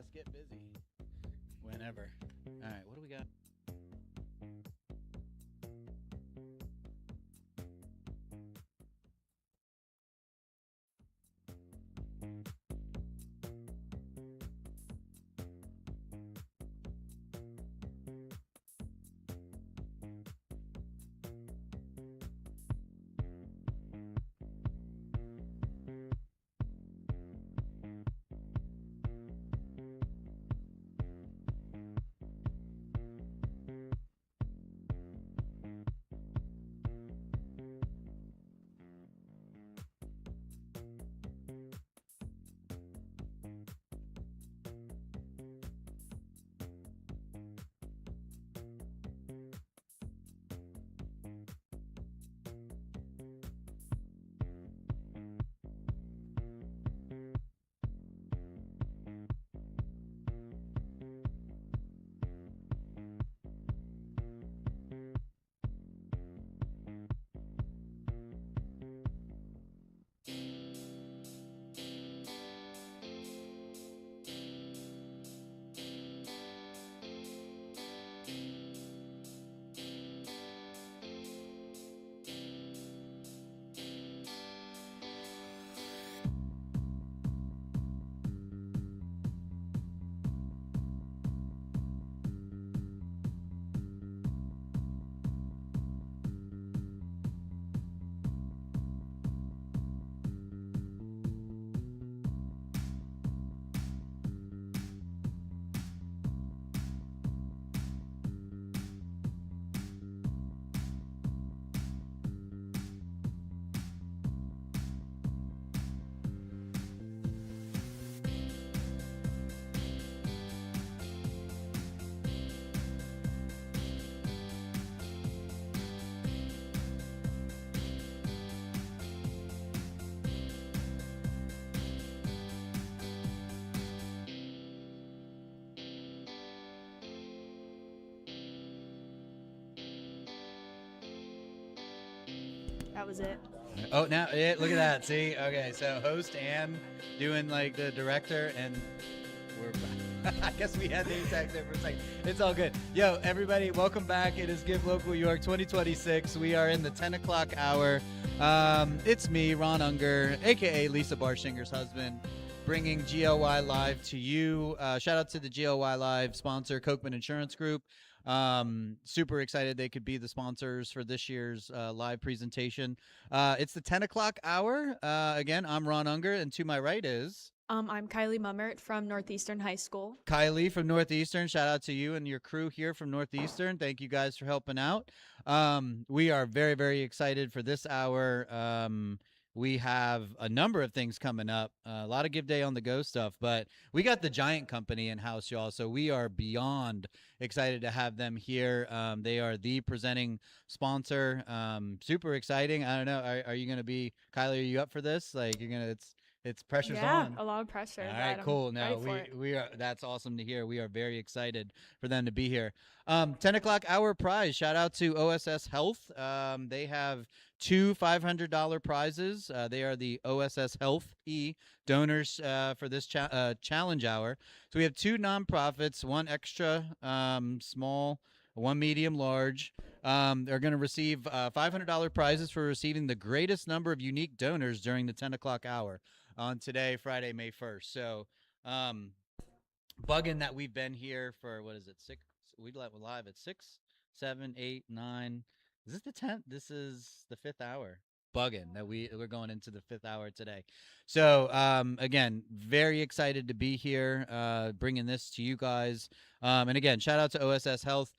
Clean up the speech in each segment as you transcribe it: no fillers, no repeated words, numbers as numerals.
Let's get busy. Whenever. All right, what do we got? That was it. Oh, now look at that. See, okay, so host and doing like the director, and we're. I guess we had the exact there for a second. It's all good. Yo, everybody, welcome back. It is Give Local York 2026. We are in the 10 o'clock hour. It's me, Ron Unger, aka Lisa Barshinger's husband, bringing GLY Live to you. Shout out to the GLY Live sponsor, Kochman Insurance Group. Super excited they could be the sponsors for this year's live presentation. It's the 10 o'clock hour. Again, I'm Ron Unger, and to my right is I'm Kylie Mummert from Northeastern High School. Kylie from Northeastern. Shout out to you and your crew here from Northeastern. Thank you guys for helping out. We are very, very excited for this hour. We have a number of things coming up, a lot of Give Day on the Go stuff, but we got the Giant Company in house, y'all. So we are beyond excited to have them here. They are the presenting sponsor. Super exciting. I don't know. Are you going to be, Kylie, are you up for this? Like, you're going to, it's pressure's on. A lot of pressure. All right, cool. No, we are. That's awesome to hear. We are very excited for them to be here. 10 o'clock hour prize. Shout out to OSS Health. They have two $500 prizes. They are the OSS Health donors for this challenge hour. So we have two nonprofits, one extra small, one medium large. They're going to receive $500 prizes for receiving the greatest number of unique donors during the 10 o'clock hour on today, Friday, May 1st. So, bugging that we've been here for, what is it, 6? We live at 6, 7, 8, 9. Is this the 10th? This is the 5th hour. Bugging that we're going into the 5th hour today. So, again, very excited to be here, bringing this to you guys. And again, shout out to OSS Health.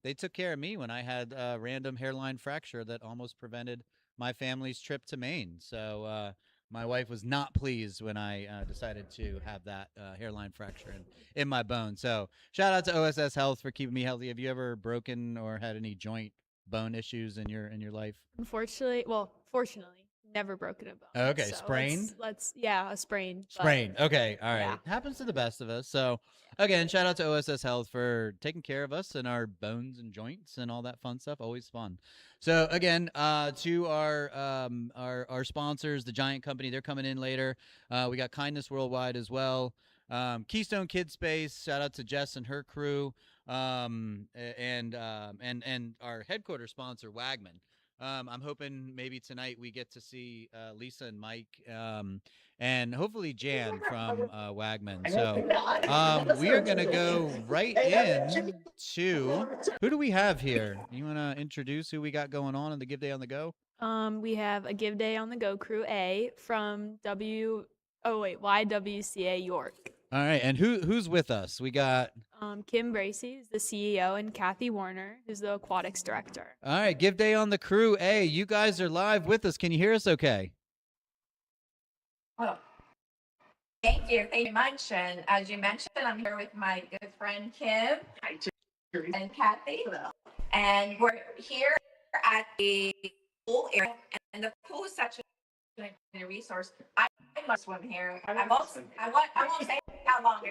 They took care of me when I had a random hairline fracture that almost prevented my family's trip to Maine. So, my wife was not pleased when I decided to have that hairline fracture in my bone. So shout out to OSS Health for keeping me healthy. Have you ever broken or had any joint bone issues in your life? Fortunately, never broken a bone. Okay, so sprained? A sprain. Sprained. Okay, all right. Yeah. Happens to the best of us. So again, shout out to OSS Health for taking care of us and our bones and joints and all that fun stuff. Always fun. So again, to our sponsors, the Giant Company, they're coming in later. We got Kindness Worldwide as well. Keystone Kid Space. Shout out to Jess and her crew. And our headquarters sponsor Wagman. I'm hoping maybe tonight we get to see Lisa and Mike, and hopefully Jan from Wagman. So we are gonna go right in to who do we have here? You want to introduce who we got going on in the Give Day on the Go? We have a Give Day on the Go crew A from YWCA York. All right, and who's with us? We got Kim Bracey is the CEO and Kathy Warner is the aquatics director. all right, Give Day on the crew A. You guys are live with us. Can you hear us okay? Oh, thank you. Thank you much. And as you mentioned, I'm here with my good friend Kim and Kathy. And we're here at the pool area. And the pool is such a resource. I must swim here. I won't say how long.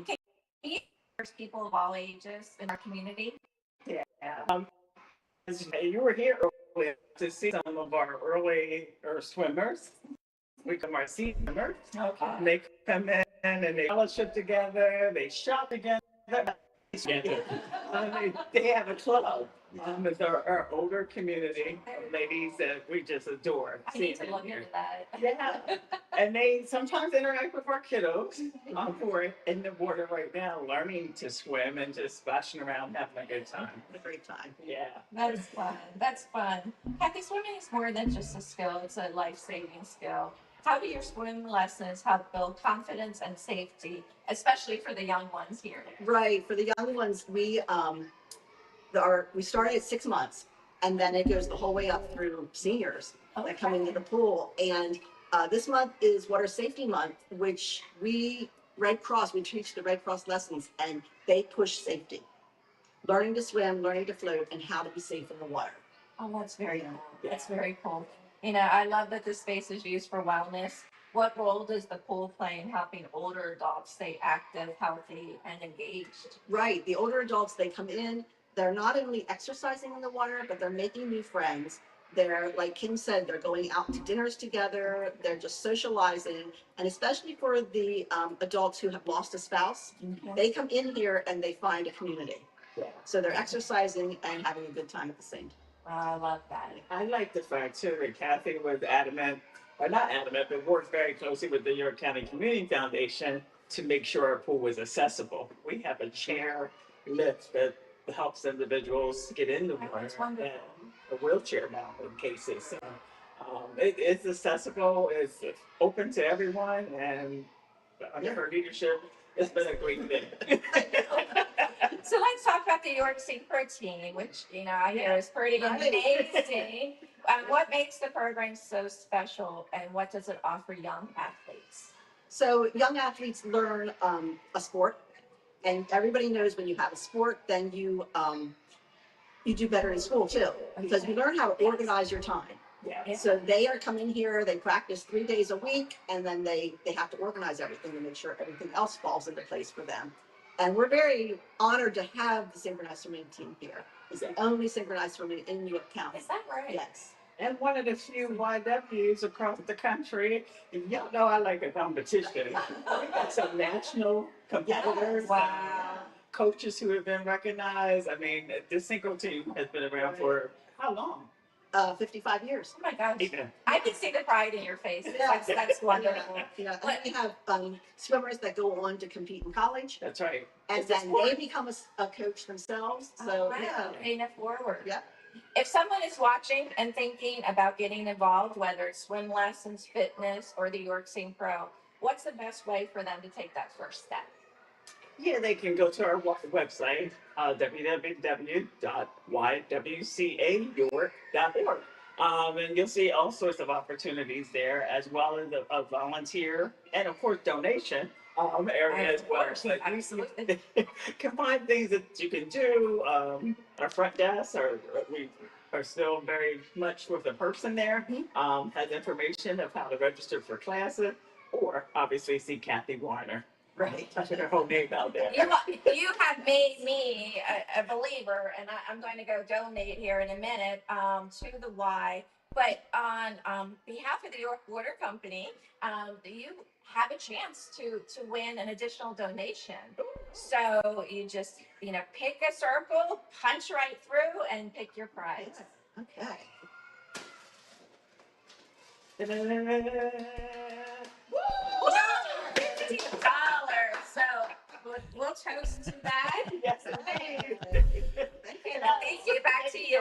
Can you there's people of all ages in our community? Yeah. You were here earlier to see some of our early swimmers. We come our seniors. Okay. They come in and they fellowship together. They shop together. They have a club. It's our older community of ladies that we just adore. I need to look into that. Yeah. And they sometimes interact with our kiddos who are in the water right now, learning to swim and just splashing around, having a good time. A great time. Yeah. That's fun. That's fun. Kathy, swimming is more than just a skill. It's a life-saving skill. How do your swim lessons help build confidence and safety, especially for the young ones here? Right. For the young ones, we started at 6 months, and then it goes the whole way up through seniors that come into the pool. And this month is Water Safety Month, which we teach the Red Cross lessons, and they push safety, learning to swim, learning to float, and how to be safe in the water. Oh, that's very cool. That's very cool. You know, I love that this space is used for wellness. What role does the pool play in helping older adults stay active, healthy, and engaged? Right. The older adults, they come in, they're not only exercising in the water, but they're making new friends. They're, like Kim said, they're going out to dinners together. They're just socializing. And especially for the adults who have lost a spouse, they come in here and they find a community. Yeah. So they're exercising and having a good time at the same time. I love that. I like the fact too that Kathy was adamant, or not adamant, but worked very closely with the York County Community Foundation to make sure our pool was accessible. We have a chair lift that helps individuals get in the water, That's wonderful. and a wheelchair mount in cases. So it's accessible, it's open to everyone, and under her leadership, it's been a great thing. So let's talk about the York Synchro team, which, you know, I hear is pretty amazing. What makes the program so special, and what does it offer young athletes? So young athletes learn a sport, and everybody knows when you have a sport, then you do better in school too, because you learn how to organize your time. Yeah. So they are coming here, they practice 3 days a week, and then they have to organize everything to make sure everything else falls into place for them. And we're very honored to have the synchronized swimming team here. It's the only synchronized swimming in York County. Is that right? Yes. And one of the few YWs across the country. And y'all know I like a competition. We got some national competitors, Wow. coaches who have been recognized. I mean, this synchro team has been around for how long? 55 years. Oh my gosh. Even. I can see the pride in your face. That's wonderful. Yeah, and we have swimmers that go on to compete in college, That's right. and It's a then sport. they become a coach themselves. Oh, So wow. yeah. Paying it forward. Yeah. If someone is watching and thinking about getting involved, whether it's swim lessons, fitness, or the York Synchro, what's the best way for them to take that first step? Yeah, they can go to our website, www.ywcayork.org. And you'll see all sorts of opportunities there, as well as a volunteer and, of course, donation area as well. Course, But absolutely. you can find things that you can do. Our front desk, we are still very much with the person there, has information of how to register for classes, or obviously see Kathy Warner. Right. Touching her whole name out there. You have made me a believer, and I'm going to go donate here in a minute to the Y. But on behalf of the York Water Company, you have a chance to win an additional donation. So you just pick a circle, punch right through, and pick your prize. Okay. Woo! $50. So we'll toast to that. Yes, Thank Thank you. you. Back to you.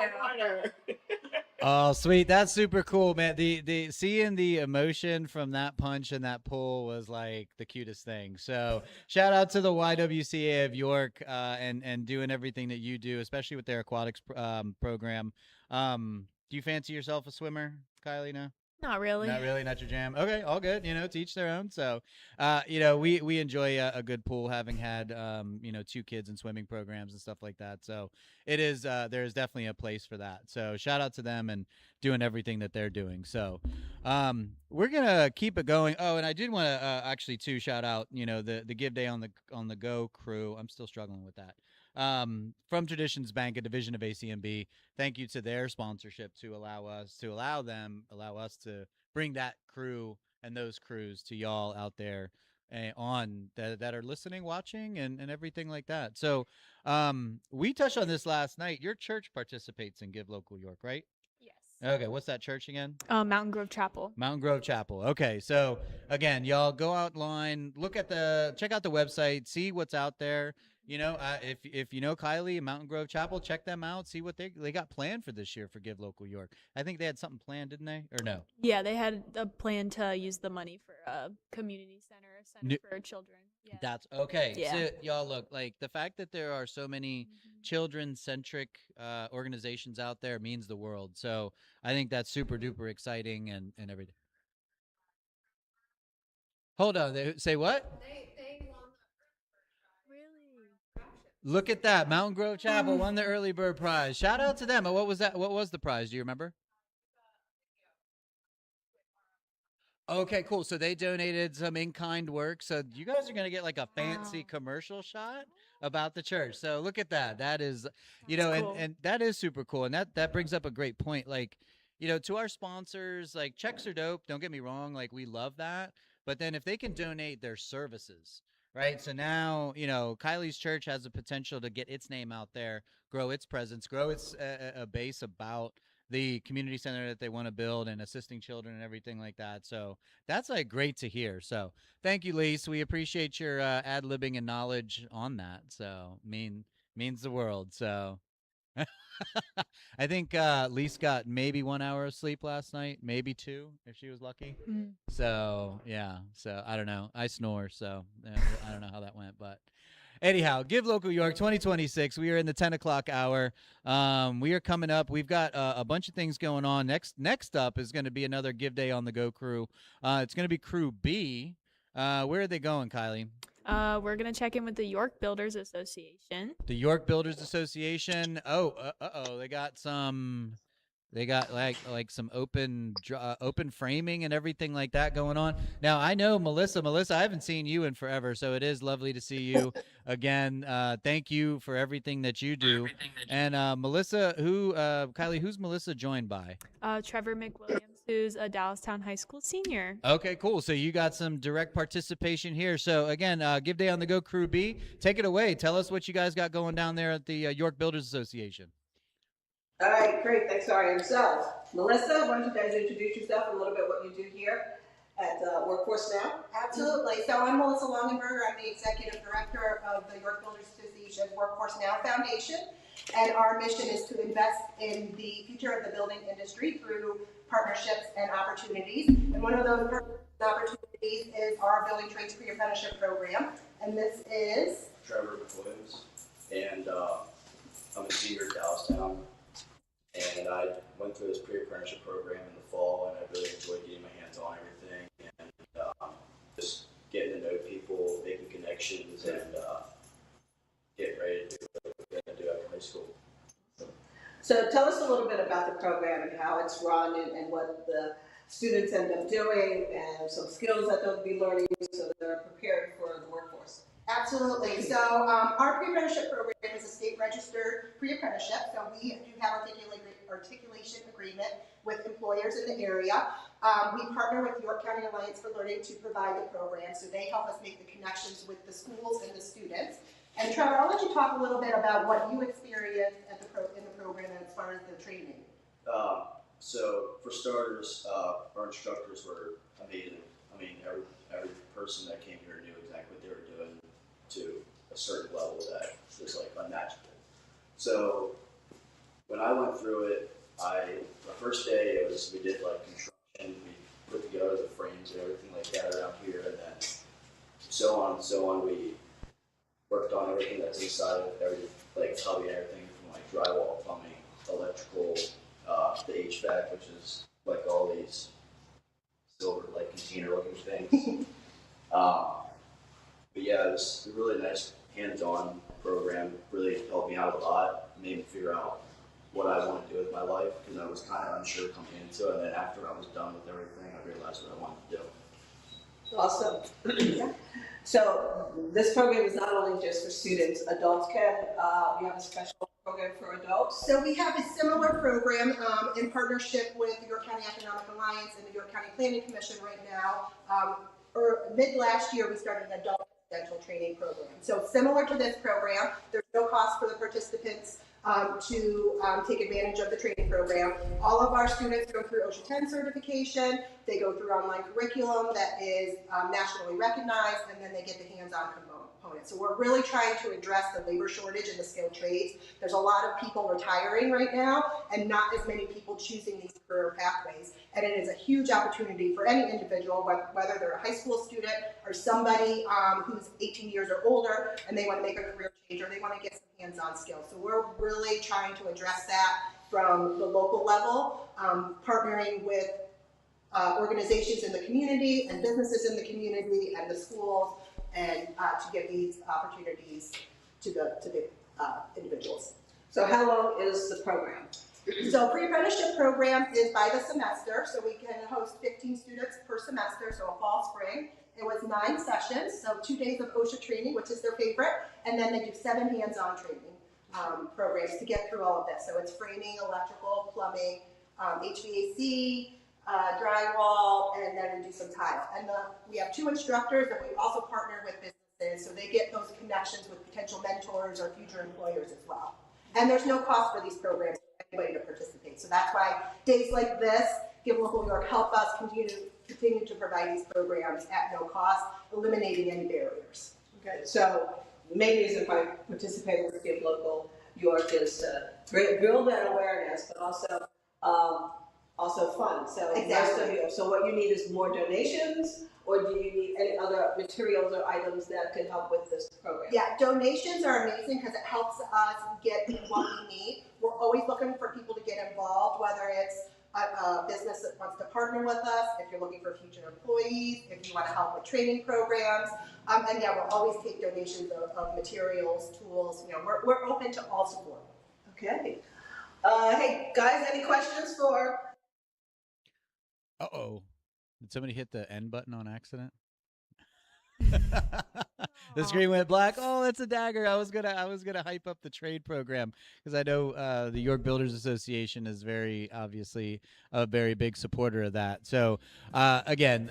Oh, sweet. That's super cool, man. The seeing the emotion from that punch and that pull was like the cutest thing. So shout out to the YWCA of York and doing everything that you do, especially with their aquatics program. Do you fancy yourself a swimmer, Kylie? No? Not really. Not really, not your jam. Okay, all good. To each their own. So, we enjoy a good pool, having had 2 kids in swimming programs and stuff like that. So it is there is definitely a place for that. So shout out to them and doing everything that they're doing. So, we're gonna keep it going. Oh, and I did want to actually too shout out the Give Day on the Go crew. I'm still struggling with that. From Traditions Bank, a division of ACMB. Thank you to their sponsorship to allow us to bring that crew and those crews to y'all out there on that are listening, watching, and everything like that. So, we touched on this last night. Your church participates in Give Local York, right? Yes. Okay, what's that church again? Mountain Grove Chapel. Mountain Grove Chapel. Okay, so again, y'all go online, check out the website, see what's out there. If you know Kylie and Mountain Grove Chapel, check them out. See what they got planned for this year for Give Local York. I think they had something planned, didn't they? Or no? Yeah, they had a plan to use the money for a community center for children. Yeah. That's okay. Yeah. So y'all look, like the fact that there are so many children-centric organizations out there means the world. So I think that's super duper exciting and everything. Hold on. Say what? Really? Look at that. Mountain Grove Chapel won the early bird prize. Shout out to them. What was that? What was the prize? Do you remember? Okay, cool. So they donated some in-kind work. So you guys are going to get like a fancy Wow. commercial shot about the church. So look at that. That is, That's cool. and that is super cool. And that brings up a great point. Like, to our sponsors, like checks are dope. Don't get me wrong. Like we love that. But then if they can donate their services, right? So now, Kylie's church has the potential to get its name out there, grow its presence, grow its a base about the community center that they want to build and assisting children and everything like that. So that's like great to hear. So thank you, Lise. We appreciate your ad-libbing and knowledge on that. So means the world. So I think Lise got maybe 1 hour of sleep last night, maybe 2 if she was lucky. So yeah. So I don't know. I snore, so I don't know how that went, but anyhow, Give Local York 2026. We are in the 10 o'clock hour. We are coming up. We've got a bunch of things going on. Next up is going to be another Give Day on the Go crew. It's going to be Crew B. Where are they going, Kylie? We're gonna check in with the York Builders Association. The York Builders Association. Oh, they got some. They got like some open framing and everything like that going on. Now I know Melissa. Melissa, I haven't seen you in forever, so it is lovely to see you again. Thank you for everything that you do. And Melissa, Kylie, who's Melissa joined by? Trevor McWilliams, who's a Dallastown High School senior. Okay, cool. So you got some direct participation here. So again, Give Day on the Go Crew B. Take it away. Tell us what you guys got going down there at the York Builders Association. All right, great. Thanks, Ariane. So, Melissa, why don't you guys introduce yourself and a little bit what you do here at Workforce Now? Absolutely. So I'm Melissa Longenberger. I'm the Executive Director of the York Builders Association Workforce Now Foundation. And our mission is to invest in the future of the building industry through partnerships and opportunities. And one of those opportunities is our Building Trades Pre-Apprenticeship Program. And this is Trevor McWilliams, and I'm a senior at Dallastown. And I went through this pre-apprenticeship program in the fall, and I really enjoyed getting my hands on everything and just getting to know people, making connections, and getting ready to do what we're going to do after high school. So tell us a little bit about the program and how it's run and what the students end up doing and some skills that they'll be learning so they're prepared for the workforce. Absolutely. So our pre-apprenticeship program is a state registered pre-apprenticeship. So we do have articulation agreement with employers in the area. We partner with York County Alliance for Learning to provide the program. So they help us make the connections with the schools and the students. And Trevor, I'll let you talk a little bit about what you experienced at in the program as far as the training. So for starters, our instructors were amazing. I mean, every person that came here knew exactly what they were doing to a certain level that was like unmatchable. So when I went through it, the first day we did like construction, we put together the frames and everything like that around here, and then so on and so on. We worked on everything that's inside of like tubby and everything from like drywall, plumbing, electrical, the HVAC, which is like all these silver like container looking things. But yeah, it was a really nice hands-on program. Really helped me out a lot. Made me figure out what I want to do with my life because I was kind of unsure coming into it. And then after I was done with everything, I realized what I wanted to do. Awesome. So this program is not only just for students, adults can, we have a special program for adults. So we have a similar program in partnership with the York County Economic Alliance and the York County Planning Commission right now. Or mid last year, we started an adult residential training program. So similar to this program, there's no cost for the participants to take advantage of the training program. All of our students go through OSHA 10 certification. They go through online curriculum that is nationally recognized, and then they get the hands-on component. So we're really trying to address the labor shortage in the skilled trades. There's a lot of people retiring right now, and not as many people choosing these career pathways. And it is a huge opportunity for any individual, whether they're a high school student or somebody who's 18 years or older, and they want to make a career change or they want to get some hands-on skills. So we're really trying to address that from the local level, partnering with organizations in the community and businesses in the community and the schools, and to give these opportunities to the individuals. So how long is the program? So pre-apprenticeship program is by the semester, so we can host 15 students per semester, so a fall, spring. It was 9 sessions, so 2 days of OSHA training, which is their favorite, and then they do 7 hands-on training programs to get through all of this. So it's framing, electrical, plumbing, HVAC, drywall, and then we do some tile. And we have 2 instructors, and we also partner with businesses, so they get those connections with potential mentors or future employers as well. And there's no cost for these programs for anybody to participate. So that's why days like this, Give Local York help us continue to provide these programs at no cost, eliminating any barriers. Okay, so the main reason if I participate with Give Local York is to build that awareness, but also fun. So Exactly. So what you need is more donations, or do you need any other materials or items that could help with this program? Yeah, donations are amazing because it helps us get what we need. We're always looking for people to get involved, whether it's a business that wants to partner with us, if you're looking for future employees, if you want to help with training programs. And yeah, we'll always take donations of materials, tools. You know, we're open to all support. Okay. Hey, guys, any questions for? Uh-oh. Did somebody hit the end button on accident? The screen went black. Oh, that's a dagger. I was gonna hype up the trade program because I know the York Builders Association is very obviously a very big supporter of that. So again,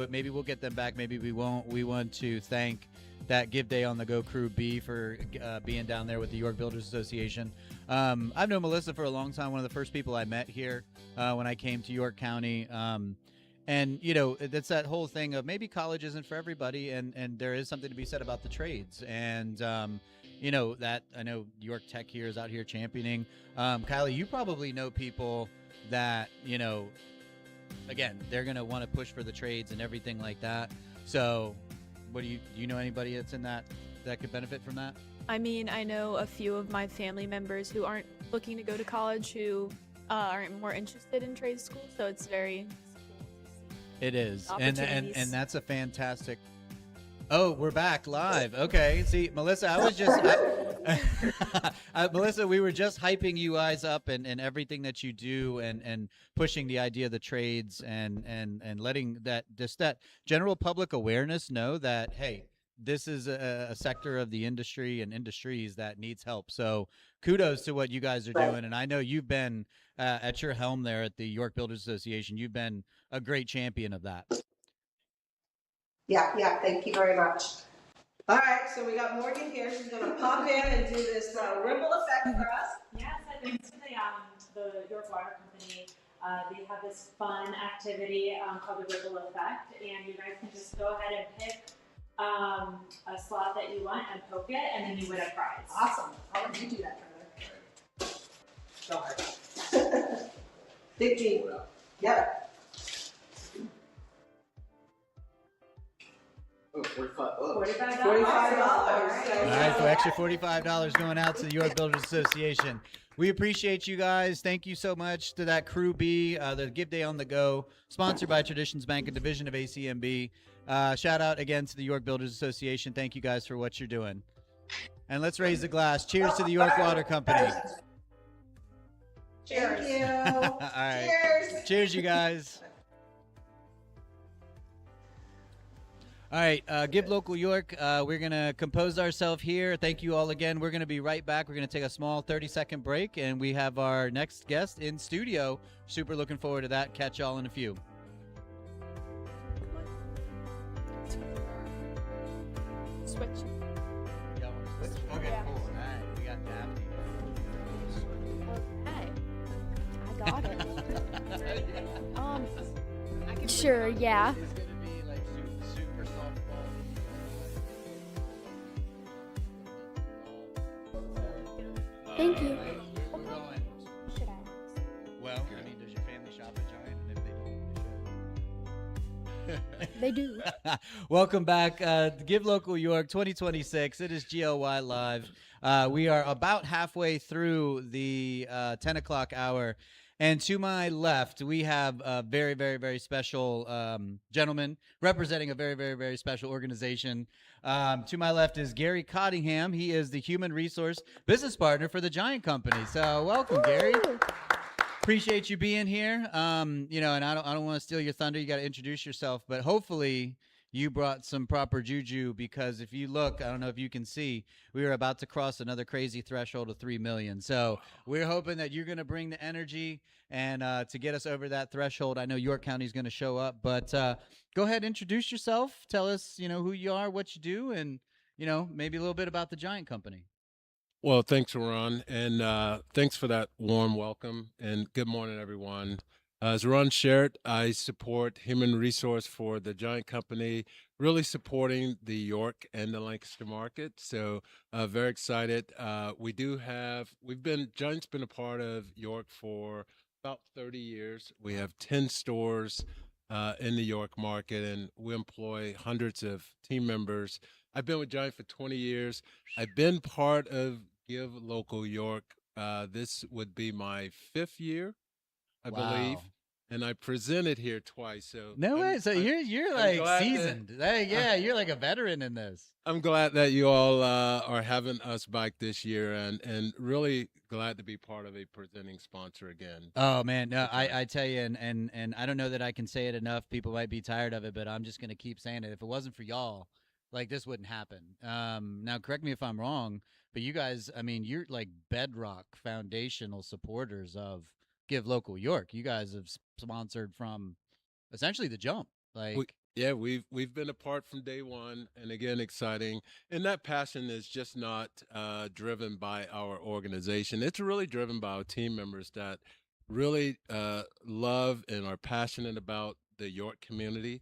maybe we'll get them back. Maybe we won't. We want to thank that Give Day on the Go crew B for being down there with the York Builders Association. I've known Melissa for a long time. One of the first people I met here when I came to York County. And, you know, that's that whole thing of maybe college isn't for everybody, and there is something to be said about the trades. And, you know, that I know York Tech here is out here championing. Kylie, you probably know people that, you know, again, they're going to want to push for the trades and everything like that. So do you know anybody that's in that could benefit from that? I mean, I know a few of my family members who aren't looking to go to college who aren't more interested in trade school, so it's very... It is, and that's a fantastic. Oh, we're back live. Okay, see, Melissa, I was just Melissa, we were just hyping you guys up and everything that you do and pushing the idea of the trades and letting that general public awareness know that hey, this is a sector of the industry and industries that needs help. So kudos to what you guys are Right. doing. And I know you've been at your helm there at the York Builders Association. You've been a great champion of that. Yeah, thank you very much. All right, so we got Morgan here. She's gonna pop in and do this ripple effect for us. Yes, thanks to the York Water Company. They have this fun activity called the Ripple Effect, and you guys can just go ahead and pick a slot that you want and poke it, and then you win a prize. Awesome. I'll let you do that, Trevor. Go hard. Big G. Yep. Oh, 45. $45. $45. All right, so extra $45 going out to the York Builders Association. We appreciate you guys. Thank you so much to that Crew B, the Give Day on the Go, sponsored by Traditions Bank, a division of ACMB. Shout out again to the York Builders Association. Thank you guys for what you're doing. And let's raise a glass. Cheers to the York Water Company. Thank you. All right. Cheers. Cheers, you guys. All right, Give Local York. We're going to compose ourselves here. Thank you all again. We're going to be right back. We're going to take a small 30-second break, and we have our next guest in studio. Super looking forward to that. Catch y'all in a few. Switch. Okay, Yeah. cool. All right, we got Daphne. Okay, I got it. I can Sure, yeah. It's going to be like super softball. Thank you. We're going. Should I ask? Well, I mean, does your family shop at Giant? And if they don't, They do. welcome back. Give Local York 2026. It is GLY Live. We are about halfway through the 10 o'clock hour. And to my left, we have a very, very, very special gentleman representing a very, very, very special organization. To my left is Gary Cottingham. He is the human resource business partner for the Giant Company. So welcome, Gary. Appreciate you being here. You know, and I don't want to steal your thunder. You got to introduce yourself, but hopefully you brought some proper juju, because if you look, I don't know if you can see, we are about to cross another crazy threshold of 3 million. So we're hoping that you're going to bring the energy and to get us over that threshold. I know York County is going to show up, but go ahead, introduce yourself. Tell us, you know, who you are, what you do, and, you know, maybe a little bit about the Giant Company. Well, thanks, Ron, and thanks for that warm welcome, and good morning, everyone. As Ron shared, I support human resource for the Giant Company, really supporting the York and the Lancaster market. So very excited. Giant's been a part of York for about 30 years. We have 10 stores in the York market, and we employ hundreds of team members. I've been with Giant for 20 years. I've been part of Give Local York. This would be my 5th year, I believe. And I presented here twice. So No way. So you're I'm like glad seasoned. Yeah, you're like a veteran in this. I'm glad that you all are having us back this year, and really glad to be part of a presenting sponsor again. Oh man, no, I tell you, and I don't know that I can say it enough. People might be tired of it, but I'm just gonna keep saying it. If it wasn't for y'all, like, this wouldn't happen. Now correct me if I'm wrong, but you guys, I mean, you're like bedrock foundational supporters of Give Local York. You guys have sponsored from essentially the jump. Like, We've been apart from day one, and again, exciting. And that passion is just not driven by our organization. It's really driven by our team members that really love and are passionate about the York community,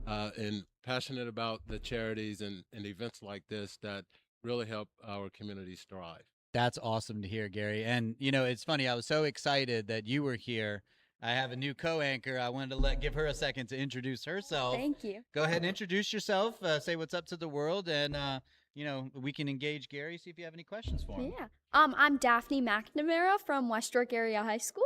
and passionate about the charities and events like this that really help our communities thrive. that's awesome to hear, Gary. And you know, it's funny. I was so excited that you were here. I have a new co-anchor. I wanted to give her a second to introduce herself. Thank you. Go ahead and introduce yourself. Say what's up to the world, and you know, we can engage Gary. See if you have any questions for him. Yeah. I'm Daphne McNamara from West York Area High School.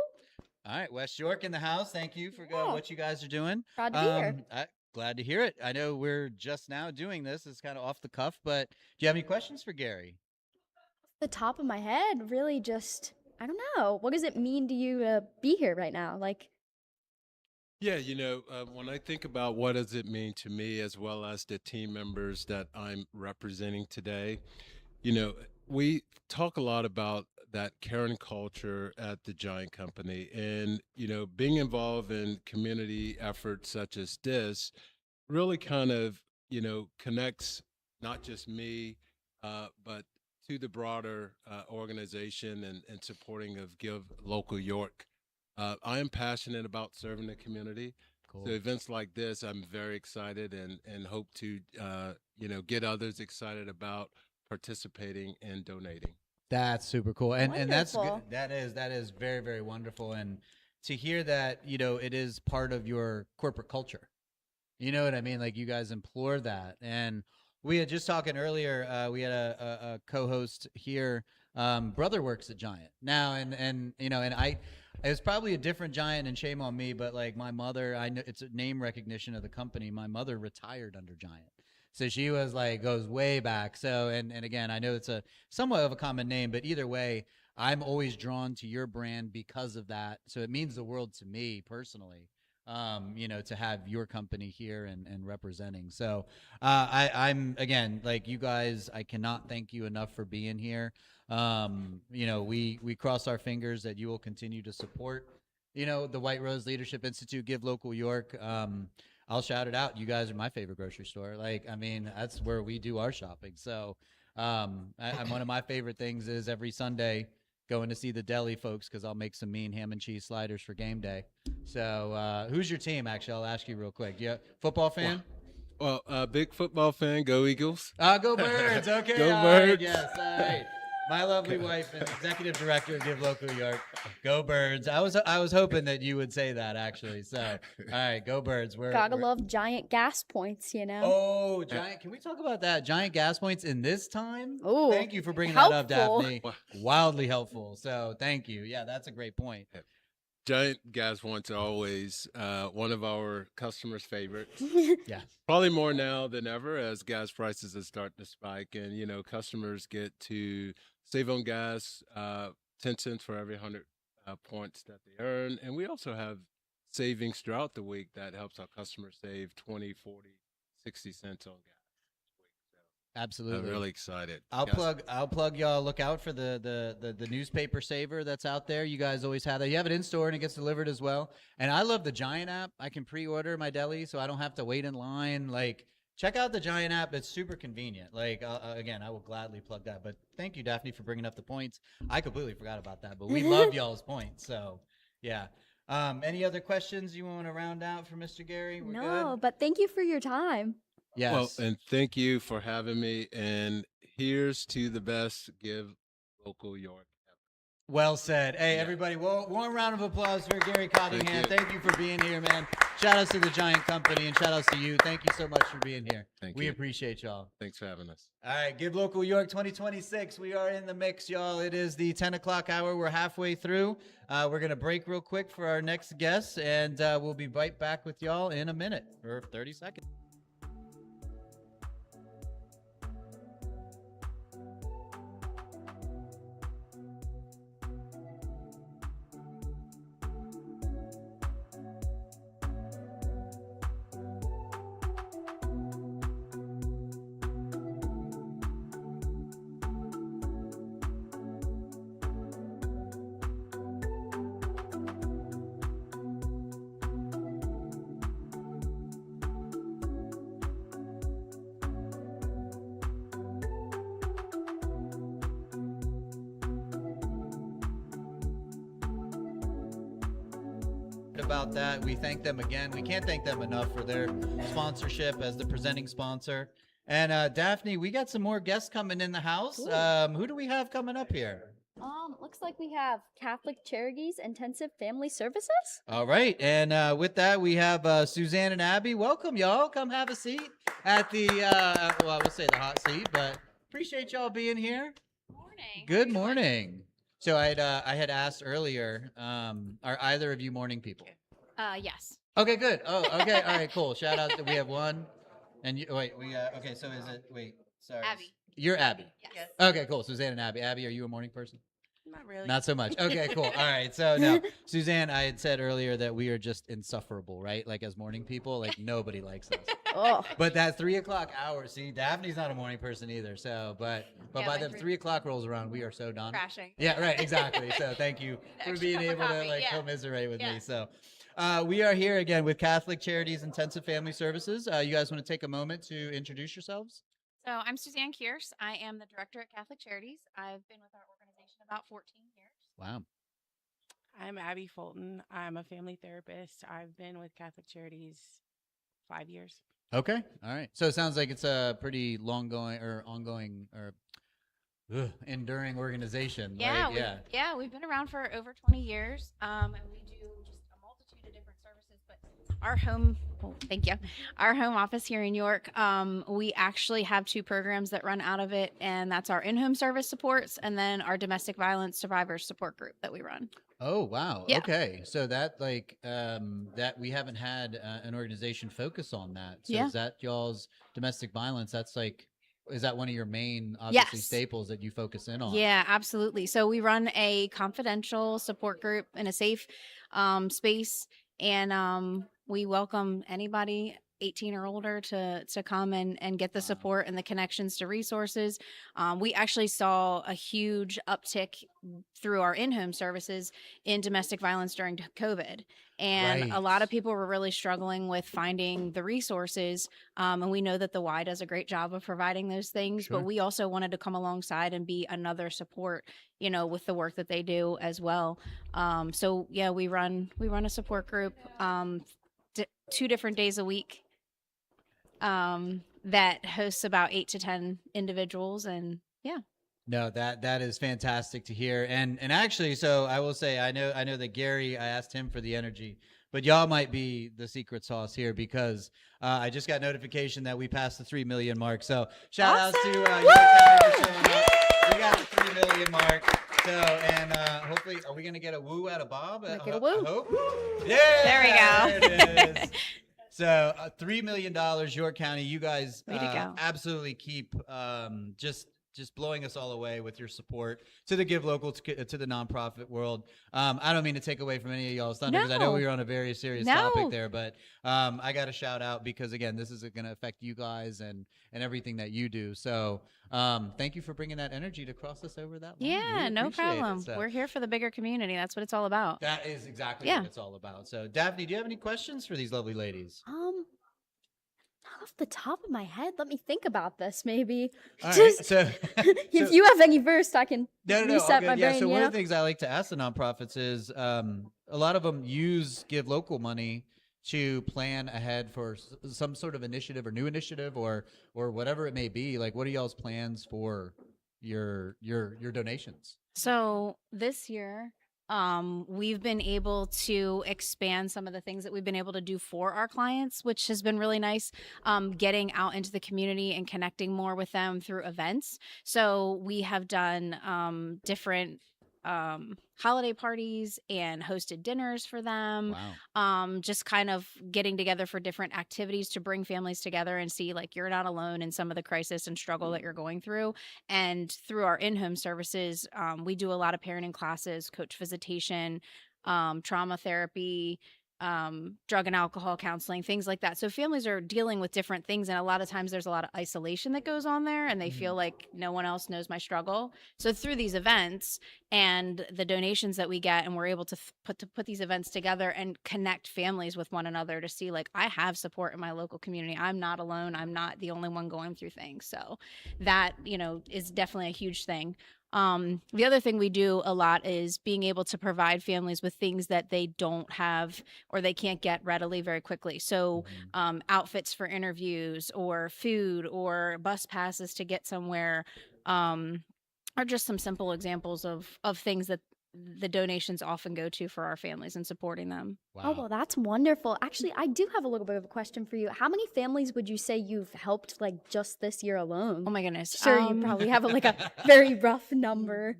All right, West York in the house. Thank you for what you guys are doing. Proud to be here. Glad to hear it. I know we're just now doing this. It's kind of off the cuff, but do you have any questions for Gary? The top of my head, really just, I don't know. What does it mean to you to be here right now? Like, Yeah, when I think about what does it mean to me as well as the team members that I'm representing today, you know, we talk a lot about that caring culture at the Giant Company, and being involved in community efforts such as this really kind of connects not just me, but to the broader organization and supporting of Give Local York. I am passionate about serving the community. So Cool. events like this, I'm very excited and hope to get others excited about participating and donating. That's super cool, and that's good. Wonderful. That is very very wonderful, and to hear that it is part of your corporate culture. You know what I mean? Like you guys implore that. And we had just talking earlier, we had a co-host here. Brother works at Giant now, and it was probably a different Giant, and shame on me, but like my mother, I know it's a name recognition of the company. My mother retired under Giant. So she was like goes way back. So and again, I know it's a somewhat of a common name, but either way, I'm always drawn to your brand because of that. So it means the world to me personally, to have your company here and representing. So I'm again, like you guys, I cannot thank you enough for being here. We cross our fingers that you will continue to support, the White Rose Leadership Institute, Give Local York. I'll shout it out. You guys are my favorite grocery store. Like, I mean, that's where we do our shopping. So I'm one of my favorite things is every Sunday going to see the deli folks because I'll make some mean ham and cheese sliders for game day. So who's your team? Actually, I'll ask you real quick. Yeah, football fan? Well, big football fan. Go Eagles. Go Birds. Okay. Go all Birds. Right, yes. All right. My lovely wife and executive director of Give Local York. Go Birds. I was hoping that you would say that actually. So all right, go Birds. Gotta love Giant gas points, Oh, Giant. Can we talk about that? Giant gas points in this time? Ooh, thank you for bringing helpful. that up, Daphne. Wildly helpful. So thank you. Yeah, that's a great point. Giant gas points are always one of our customers' favorites. Yeah. Probably more now than ever as gas prices are starting to spike, and customers get to save on gas 10 cents for every 100 points that they earn, and we also have savings throughout the week that helps our customers save 20, 40, 60 cents on gas. Absolutely. I'm really excited. I'll plug y'all. Look out for the newspaper saver that's out there. You guys always have that. You have it in store and it gets delivered as well. And I love the Giant app. I can pre-order my deli so I don't have to wait in line. Like check out the Giant app. It's super convenient. Like again, I will gladly plug that. But thank you, Daphne, for bringing up the points. I completely forgot about that, but we love y'all's points. So yeah. Any other questions you want to round out for Mr. Gary? We're good? But thank you for your time. Yes. Well, and thank you for having me. And here's to the best Give Local York. Well said. Hey, everybody, warm round of applause for Gary Cottingham. Thank you for being here, man. Shout outs to the Giant Company and shout outs to you. Thank you so much for being here. We appreciate y'all. Thanks for having us. All right, Give Local York 2026. We are in the mix, y'all. It is the 10 o'clock hour. We're halfway through. We're going to break real quick for our next guest, and we'll be right back with y'all in a minute or 30 seconds. About that, we thank them again. We can't thank them enough for their sponsorship as the presenting sponsor. And Daphne, we got some more guests coming in the house. Who do we have coming up here? Looks like we have Catholic Charities Intensive Family Services. All right, and with that, we have Suzanne and Abby. Welcome, y'all. Come have a seat at the well, I would say the hot seat, but appreciate y'all being here. Morning. Good morning. So I had asked earlier, are either of you morning people? Yes. Okay, good. Oh, okay. All right, cool. Shout out that we have one. And you, wait, okay, so is it, sorry. Abby. You're Abby. Yes. Okay, cool. Suzanne and Abby. Abby, are you a morning person? Not really. Not so much. Okay, cool. All right. So no, Suzanne, I had said earlier that we are just insufferable, right? Like as morning people, like nobody likes us. Oh, But that 3 o'clock hour, see, Daphne's not a morning person either. So, but Yeah, by by the 3 o'clock rolls around, we are so done. Crashing. Yeah, right. Exactly. So thank you for Extra being cup of able to coffee, like yeah. commiserate with Yeah. me. So, we are here again with Catholic Charities Intensive Family Services. You guys want to take a moment to introduce yourselves? So I'm Suzanne Kierce. I am the director at Catholic Charities. I've been with our organization about 14 years. Wow. I'm Abby Fulton. I'm a family therapist. I've been with Catholic Charities 5 years. Okay. All right. So it sounds like it's a pretty ongoing or enduring organization. Yeah, right? we've been around for over 20 years, and we do just a multitude of different services. But our home, thank you, our home office here in York, we actually have 2 programs that run out of it, and that's our in-home service supports, and then our domestic violence survivors support group that we run. Oh wow. Yeah. Okay. So that that we haven't had an organization focus on that. So Yeah. is that y'all's domestic violence? That's like, is that one of your main obviously Yes. staples that you focus in on? Yeah, absolutely. So we run a confidential support group in a safe space, and we welcome anybody 18 or older to come and get the support and the connections to resources. We actually saw a huge uptick through our in-home services in domestic violence during COVID. And a lot of people were really struggling with finding the resources. And we know that the Y does a great job of providing those things, Sure. but we also wanted to come alongside and be another support, with the work that they do as well. So yeah, we run a support group 2 different days a week that hosts about 8 to 10 individuals, and yeah. No, that is fantastic to hear. And actually, so I will say, I know that Gary, I asked him for the energy, but y'all might be the secret sauce here because I just got notification that we passed the 3 million mark. So shout outs to York County for showing up. We got the 3 million mark. So, and hopefully, are we going to get a woo out of Bob? Get a woo. I hope. Yeah, There we go. There it is. So $3 million, York County. You guys Way to go. absolutely keep just blowing us all away with your support to the Give Local, to the nonprofit world. I don't mean to take away from any of y'all's thunder because I know No. we were on a very serious No. topic there, but I got to shout out because again, this is going to affect you guys and everything that you do. So thank you for bringing that energy to cross us over that line. Yeah, We no appreciate it. problem. So We're here for the bigger community. That's what it's all about. that is exactly Yeah. what it's all about. So Daphne, do you have any questions for these lovely ladies? not off the top of my head. Let me think about this. Maybe. All right, Just so if you have any first, I can No, reset all good. my Yeah, brain. so you one know? of the things I like to ask the nonprofits is a lot of them use Give Local money to plan ahead for some sort of initiative or new initiative or whatever it may be. Like, what are y'all's plans for your donations? So this year, we've been able to expand some of the things that we've been able to do for our clients, which has been really nice. Getting out into the community and connecting more with them through events. So we have done different holiday parties and hosted dinners for them. Wow. Just kind of getting together for different activities to bring families together and see like you're not alone in some of the crisis and struggle that you're going through. And through our in-home services, we do a lot of parenting classes, coach visitation, trauma therapy, drug and alcohol counseling, things like that. So families are dealing with different things, and a lot of times there's a lot of isolation that goes on there, and they feel like no one else knows my struggle. So through these events and the donations that we get, and we're able to put these events together and connect families with one another to see like I have support in my local community. I'm not alone. I'm not the only one going through things. So that is definitely a huge thing. The other thing we do a lot is being able to provide families with things that they don't have or they can't get readily very quickly. So outfits for interviews or food or bus passes to get somewhere are just some simple examples of things that the donations often go to for our families and supporting them. Oh, well, that's wonderful. Actually, I do have a little bit of a question for you. How many families would you say you've helped like just this year alone? Oh my goodness. Sure, you probably have a very rough number.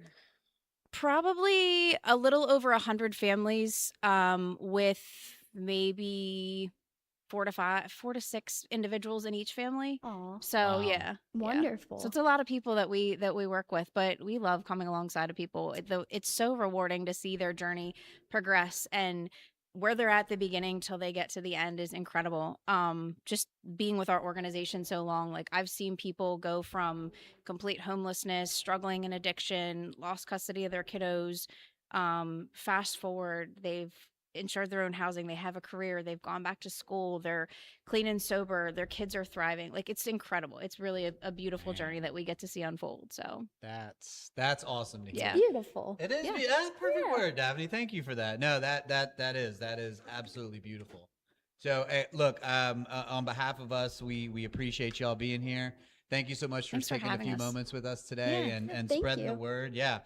Probably a little over 100 families with maybe 4 to 6 individuals in each family. Aw. So Wow. yeah. Wonderful. So it's a lot of people that we work with, but we love coming alongside of people. It's so rewarding to see their journey progress, and where they're at the beginning till they get to the end is incredible. Just being with our organization so long, like I've seen people go from complete homelessness, struggling in addiction, lost custody of their kiddos. Fast forward, they've insured their own housing, they have a career, they've gone back to school, they're clean and sober, their kids are thriving. Like it's incredible. It's really a beautiful journey that we get to see unfold. So That's awesome to hear. Yeah. Beautiful. It is. Yeah. That's a perfect word, Daphne. Thank you for that. No, that is absolutely beautiful. So, look, on behalf of us, we appreciate y'all being here. Thank you so much for Thanks for taking a having few us. moments with us today Yeah. and Thank spreading the you. word. Yeah.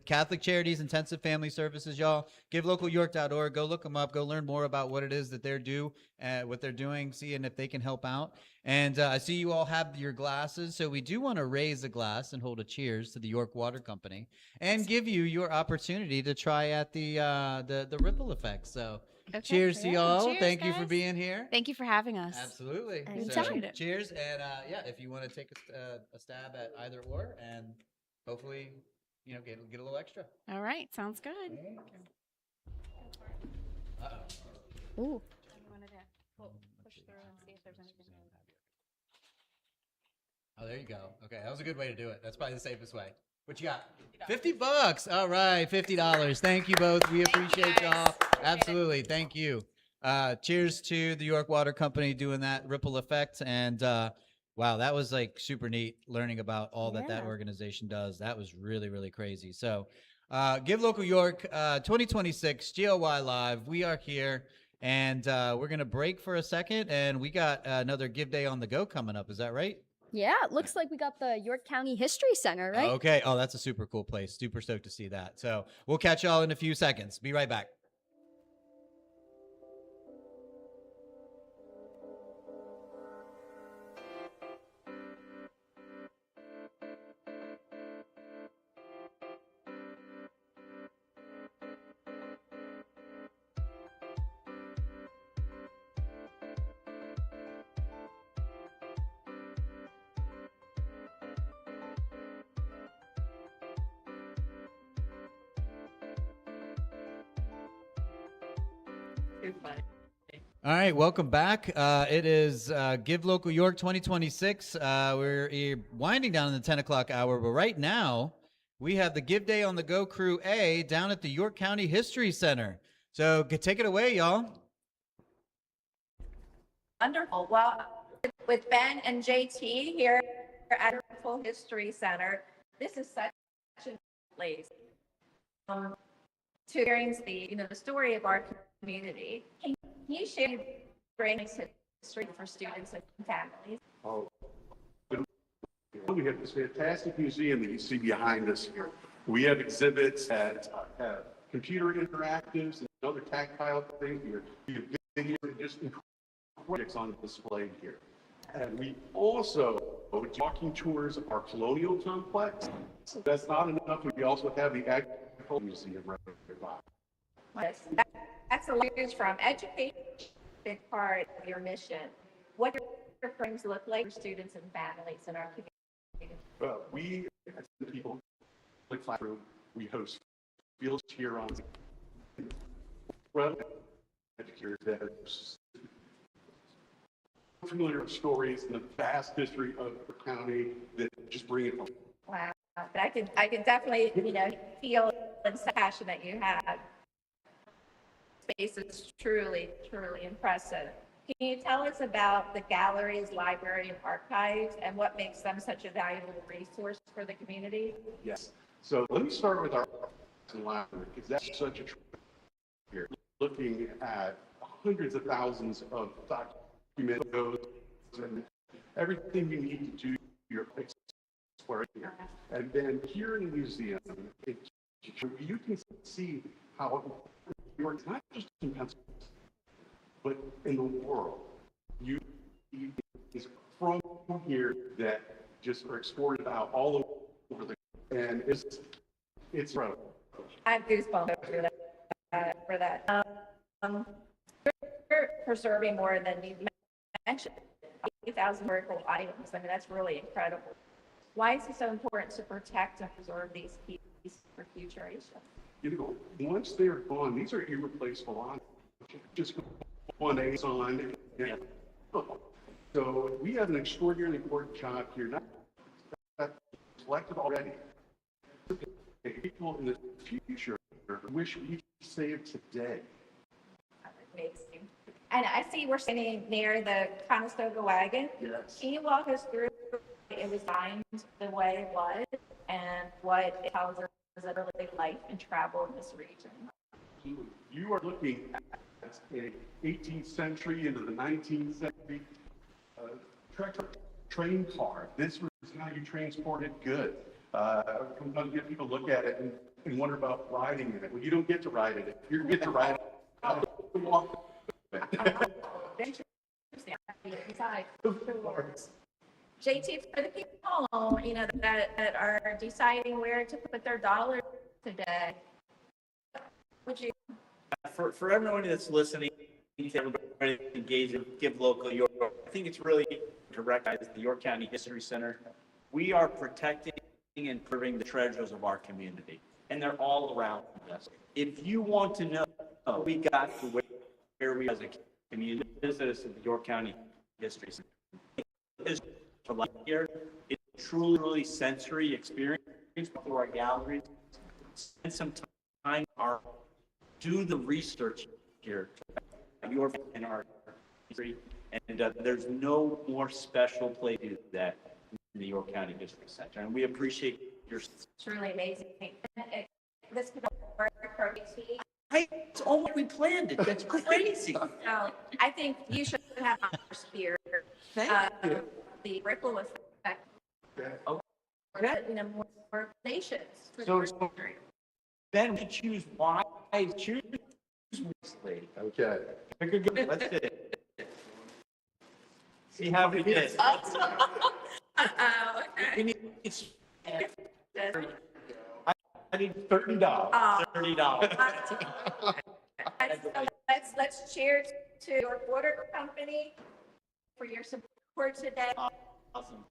Catholic Charities Intensive Family Services, y'all. GiveLocalYork.org. Go look them up. Go learn more about what it is that what they're doing, seeing if they can help out. And I see you all have your glasses, so we do want to raise a glass and hold a cheers to the York Water Company and give you your opportunity to try at the ripple effect. So. Okay. Cheers to Yeah. y'all. Cheers, Thank you for guys. being here. Thank you for having us. Absolutely. Anytime. Appreciate it. Cheers. And yeah, if you want to take a stab at either or, and hopefully, get a little extra. All right. Sounds good. Uh-oh. Ooh. Oh, there you go. Okay, that was a good way to do it. That's probably the safest way. What you got? $50. All right, $50. Thank you both. We appreciate y'all. Absolutely. Thank you. Cheers to the York Water Company doing that ripple effect. And wow, that was like super neat learning about all that Yeah. organization does. That was really, really crazy. So Give Local York 2026 GLY Live. We are here. And we're going to break for a second. And we got another Give Day on the Go coming up. Is that right? Yeah, it looks like we got the York County History Center, right? Okay. Oh, that's a super cool place. Super stoked to see that. So we'll catch y'all in a few seconds. Be right back. All right, welcome back. It is Give Local York 2026. We're winding down in the 10 o'clock hour, but right now we have the Give Day on the Go Crew A down at the York County History Center. So take it away, y'all. Wonderful. Well, with Ben and JT here at the History Center, this is such a place to experience the story of our community. Can you share great history for students and families? Oh, we have this fantastic museum that you see behind us here. We have exhibits that have computer interactives and other tactile things here. We have video and just projects on display here. And we also walking tours of our colonial complex. That's not enough. We also have the agricultural museum right nearby. Yes, that's a large from education, big part of your mission. What do your programs look like for students and families in our community? Well, we, as the people, in the classroom, we host field cheer-ons, educators that are familiar with stories and the vast history of the county that just bring it home. Wow, but I can definitely feel the passion that you have. Space is truly impressive. Can you tell us about the galleries, library, and archives, and what makes them such a valuable resource for the community? Yes. So let me start with our library, because that's such a here. Looking at hundreds of thousands of documents and everything you need to do your exploration here. And then here in the museum, you can see how York, not just in Pennsylvania, but in the world. You is from here that just are exported out all over the, and it's I have goosebumps for that. preserving more than you mentioned, 8,000 vertical items. I mean, that's really incredible. Why is it so important to protect and preserve these pieces for future generations? You know, once they're gone, these are irreplaceable on. Just go on Amazon. And, so we have an extraordinarily important job here. Not collected already. People in the future wish we saved today. Amazing. And I see we're sitting near the Conestoga wagon. Yes. Can you walk us through it was designed the way it was and what it tells us about really life and travel in this region? You are looking at a 18th century into the 19th century train car. This was how you transported goods. Sometimes you get people look at it and wonder about riding in it. Well, you don't get to ride in it. You get to ride it. JT, for the people, you know, that are deciding where to put their dollars today, would you? For everyone that's listening, everybody engaged in Give Local York, I think it's really to recognize the York County History Center. We are protecting and preserving the treasures of our community, and they're all around us. If you want to know how we got to where we as a community, visit us at the York County History Center. It's truly sensory experience through our galleries. Spend some time, do the research here in our history, and there's no more special place to do that in the York County History Center, and we appreciate your. It's really amazing. This could work for BT. It's almost we planned it. That's crazy. So I think you should have our spear. Thank you. The ripple effect. Okay. You know, more nations. So then we choose why choose wisely. Okay. Good. Let's see. See how we did. We need. I need $30. $30. Let's cheers to your border company for your support today. Awesome.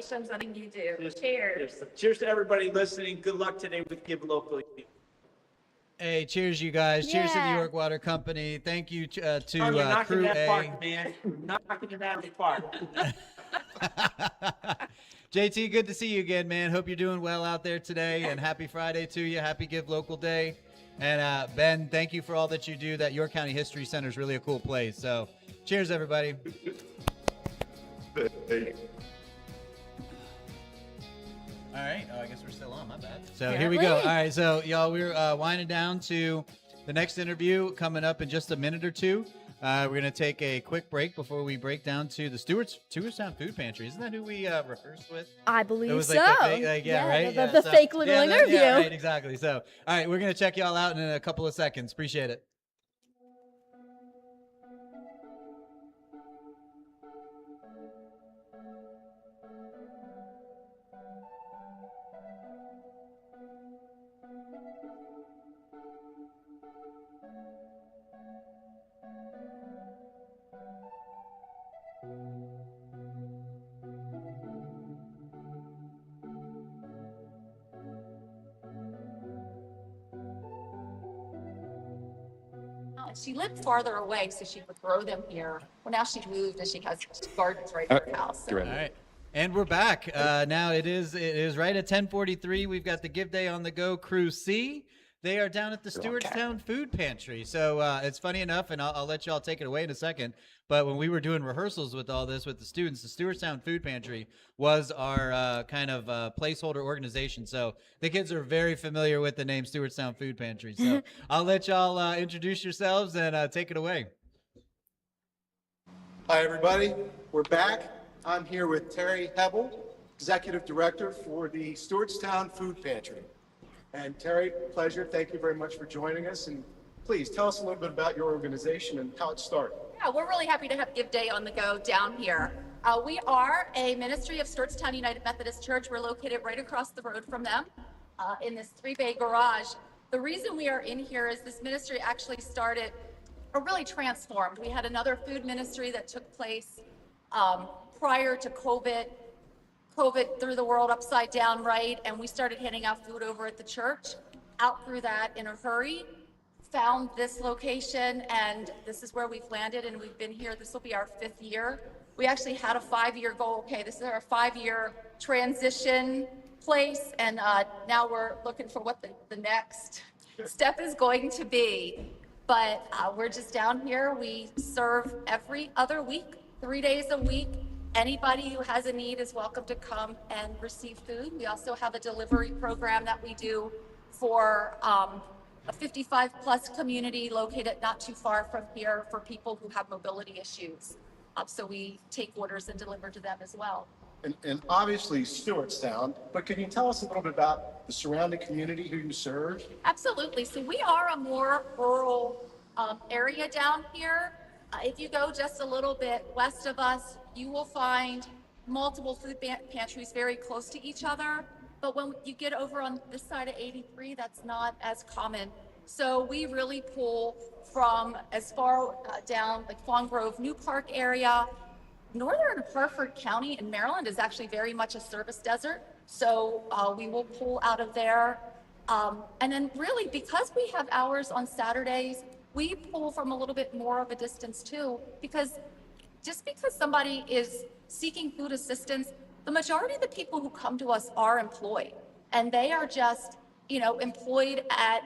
Something you do. Cheers. Cheers to everybody listening. Good luck today with Give Local. Hey, cheers, you guys. Cheers to the Yeah. York Water Company. Thank you to You're knocking Crew that A. park, man. You're knocking it out of the park. JT, good to see you again, man. Hope you're doing well out there today, and happy Friday to you. Happy Give Local Day. And Ben, thank you for all that you do. That York County History Center is really a cool place. So cheers, everybody. All right. Oh, I guess we're still on. My bad. So here we go. All right. So, y'all, we're winding down to the next interview coming up in just a minute or two. We're going to take a quick break before we break down to the Stewartstown Food Pantry. Isn't that who we rehearsed with? I believe It was so. like the fake, right? The fake little interview. Yeah, right, exactly. So, all right, we're going to check y'all out in a couple of seconds. Appreciate it. She lived farther away, so she would grow them here. Well, now she's moved and she has gardens right in her house. So. All right. And we're back. Now it is right at 10:43. We've got the Give Day on the Go Crew C. They are down at the Stewartstown Food Pantry. So it's funny enough, and I'll let y'all take it away in a second. But when we were doing rehearsals with all this with the students, the Stewartstown Food Pantry was our kind of placeholder organization. So the kids are very familiar with the name Stewartstown Food Pantry. So I'll let y'all introduce yourselves and take it away. Hi, everybody. We're back. I'm here with Terry Hebel, Executive Director for the Stewartstown Food Pantry. And Terry, pleasure. Thank you very much for joining us. And please tell us a little bit about your organization and how it started. Yeah, we're really happy to have Give Day on the Go down here. We are a ministry of Stewartstown United Methodist Church. We're located right across the road from them in this 3-bay garage. The reason we are in here is this ministry actually started are really transformed. We had another food ministry that took place prior to COVID. COVID threw the world upside down, right? And we started handing out food over at the church. Outgrew that in a hurry, found this location, and this is where we've landed, and we've been here. This will be our 5th year. We actually had a 5-year goal. Okay, this is our 5-year transition place, and now we're looking for what the next step is going to be. But we're just down here. We serve every other week, 3 days a week. Anybody who has a need is welcome to come and receive food. We also have a delivery program that we do for a 55-plus community located not too far from here for people who have mobility issues. So we take orders and deliver to them as well. And obviously Stewartstown, but can you tell us a little bit about the surrounding community who you serve? Absolutely. So we are a more rural area down here. If you go just a little bit west of us, you will find multiple food pantries very close to each other. But when you get over on this side of 83, that's not as common. So we really pull from as far down like Fawn Grove, New Park area. Northern Harford County in Maryland is actually very much a service desert. So we will pull out of there. And then really, because we have hours on Saturdays, we pull from a little bit more of a distance too, because just because somebody is seeking food assistance, the majority of the people who come to us are employed, and they are just, employed at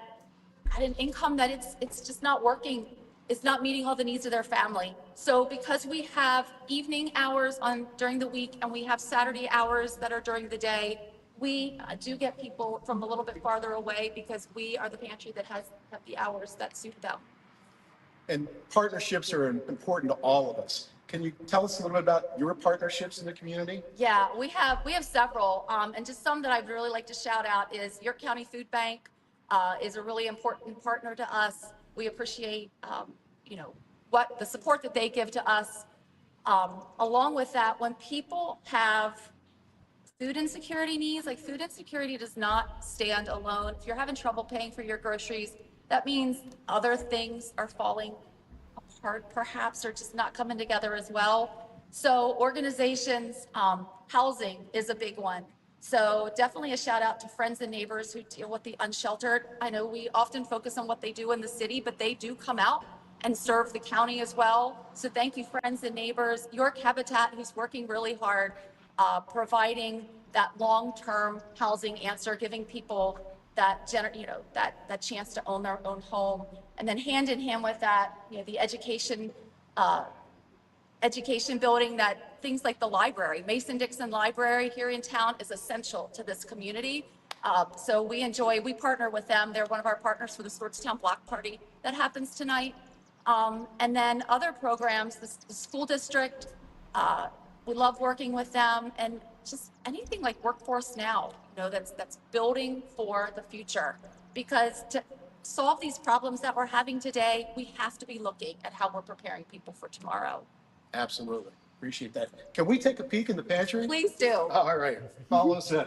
an income that it's just not working. It's not meeting all the needs of their family. So because we have evening hours during the week and we have Saturday hours that are during the day, we do get people from a little bit farther away because we are the pantry that have the hours that suit them. And partnerships are important to all of us. Can you tell us a little bit about your partnerships in the community? Yeah, we have several, and just some that I'd really like to shout out is York County Food Bank is a really important partner to us. We appreciate, what the support that they give to us. Along with that, when people have food insecurity needs, like food insecurity does not stand alone. If you're having trouble paying for your groceries, that means other things are falling apart perhaps, or just not coming together as well. So organizations, housing is a big one. So definitely a shout out to friends and neighbors who deal with the unsheltered. I know we often focus on what they do in the city, but they do come out and serve the county as well. So thank you, friends and neighbors. York Habitat, who's working really hard, providing that long-term housing answer, giving people that that chance to own their own home. And then hand in hand with that, the education building, that things like the library, Mason-Dixon Library here in town is essential to this community. So we partner with them. They're one of our partners for the Stewartstown Block Party that happens tonight. And then other programs, the school district, we love working with them, and just anything like Workforce Now, that's building for the future. Because to solve these problems that we're having today, we have to be looking at how we're preparing people for tomorrow. Absolutely. Appreciate that. Can we take a peek in the pantry? Please do. All right. Follow us in.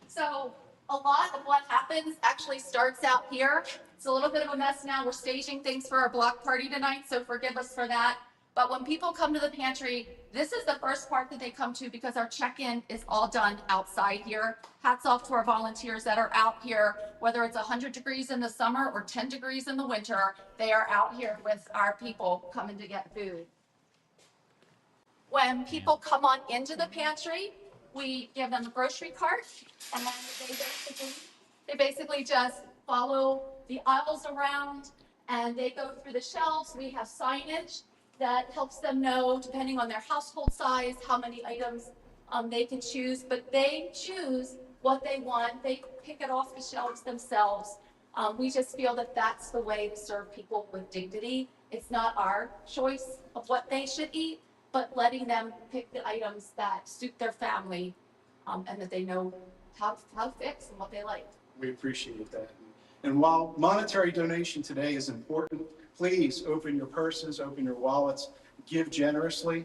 So a lot of what happens actually starts out here. It's a little bit of a mess now. We're staging things for our block party tonight, so forgive us for that. But when people come to the pantry, this is the first part that they come to because our check-in is all done outside here. Hats off to our volunteers that are out here, whether it's 100 degrees in the summer or 10 degrees in the winter, they are out here with our people coming to get food. When people come on into the pantry, we give them a grocery cart, and then they basically just follow the aisles around, and they go through the shelves. We have signage that helps them know, depending on their household size, how many items they can choose, but they choose what they want. They pick it off the shelves themselves. We just feel that that's the way to serve people with dignity. It's not our choice of what they should eat, but letting them pick the items that suit their family, and that they know how to fix and what they like. We appreciate that. And while monetary donation today is important, please open your purses, open your wallets, give generously.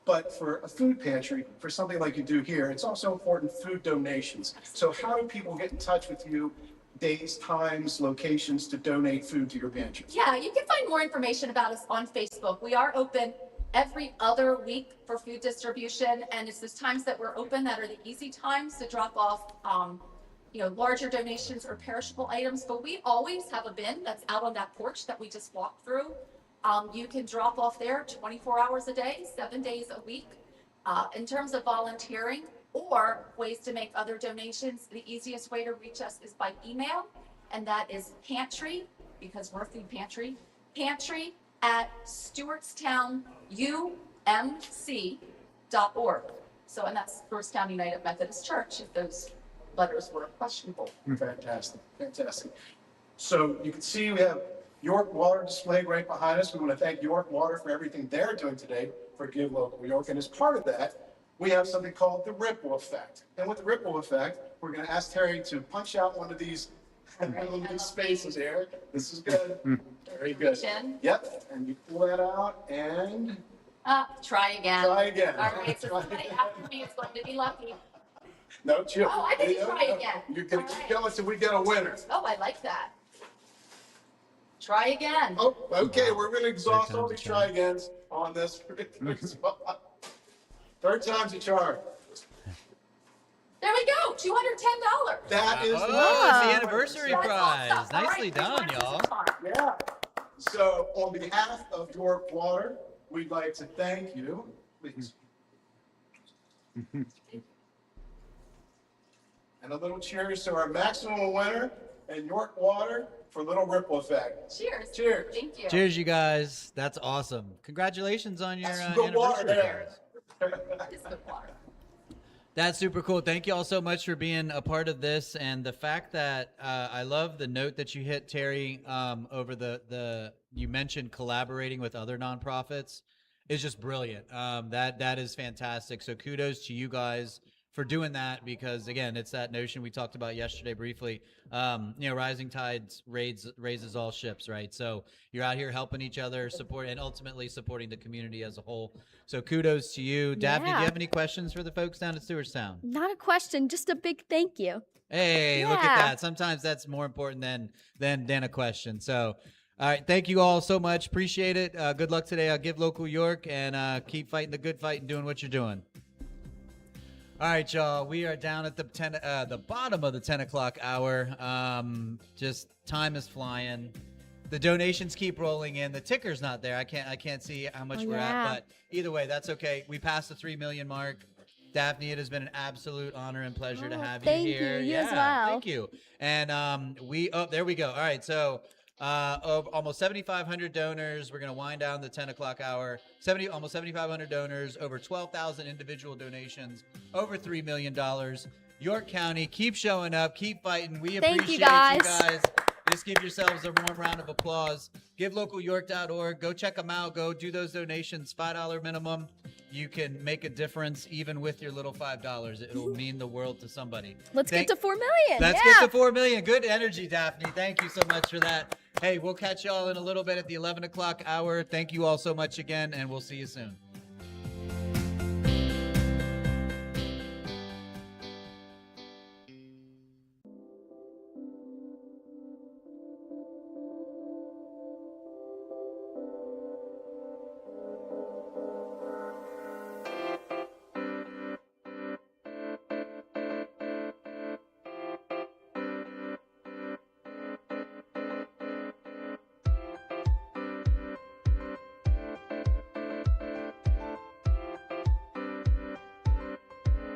But for a food pantry, for something like you do here, it's also important food donations. So how do people get in touch with you days, times, locations to donate food to your pantry? Yeah, you can find more information about us on Facebook. We are open every other week for food distribution, and it's those times that we're open that are the easy times to drop off, larger donations or perishable items. But we always have a bin that's out on that porch that we just walked through. You can drop off there 24 hours a day, 7 days a week. In terms of volunteering or ways to make other donations, the easiest way to reach us is by email, and that is pantry, because we're a food pantry, pantry@stewartstownumc.org. So, and that's Stewartstown United Methodist Church, if those letters were questionable. Fantastic, fantastic. So you can see we have York Water displayed right behind us. We want to thank York Water for everything they're doing today for Give Local York. And as part of that, we have something called the ripple effect. And with the ripple effect, we're going to ask Terry to punch out one of these little spaces here. This is good. Very good. Chin. Yep. And you pull that out and Try again. try again. All right, so somebody after me is going to be lucky. No, chill. Oh, I didn't try again. You're going to All keep right. going until we get a winner. Oh, I like that. Try again. Oh, okay. We're going to exhaust Third all time's the a charm. try-agains on this particular spot. Third time's a charm. There we go, $210. That is Oh, it's Wow. the anniversary That's prize. awesome. All Nicely right, done, here's my y'all. card. Yeah. So on behalf of York Water, we'd like to thank you. Please. And a little cheers to our maximum winner and York Water for Little Ripple Effect. Cheers. Cheers. Thank you. Cheers, you guys. That's awesome. Congratulations on your That's good water anniversary there. prize. It's good water. That's super cool. Thank you all so much for being a part of this, and the fact that I love the note that you hit, Terry, over the you mentioned collaborating with other nonprofits is just brilliant. That is fantastic. So kudos to you guys for doing that, because again, it's that notion we talked about yesterday briefly. Rising tides raises all ships, right? So you're out here helping each other, support, and ultimately supporting the community as a whole. So kudos to you. Daphne, do Yeah. you have any questions for the folks down at Stewartstown? Not a question, just a big thank you. Hey, look at Yeah. that. Sometimes that's more important than a question. So, all right, thank you all so much. Appreciate it. Good luck today. I'll give Local York, and keep fighting the good fight and doing what you're doing. All right, y'all. We are down at the bottom of the 10 o'clock hour. Just time is flying. The donations keep rolling in. The ticker's not there. I can't see how much we're yeah. at, but either way, that's okay. We passed the 3 million mark. Daphne, it has been an absolute honor and pleasure to have you thank here. you. You yeah, as well. Thank you. And there we go. All right, so almost 7,500 donors. We're gonna wind down the 10 o'clock hour. Almost 7,500 donors, over 12,000 individual donations, over $3 million. York County, keep showing up, keep fighting. We Thank appreciate you, guys. Just give yourselves a warm round of applause. GiveLocalYork.org. Go check them out. Go do those donations. $5 minimum. You can make a difference even with your little $5. It'll mean the world to somebody. Let's get to 4 million. Let's yeah. get to 4 million. Good energy, Daphne. Thank you so much for that. Hey, we'll catch y'all in a little bit at the 11 o'clock hour. Thank you all so much again, and we'll see you soon.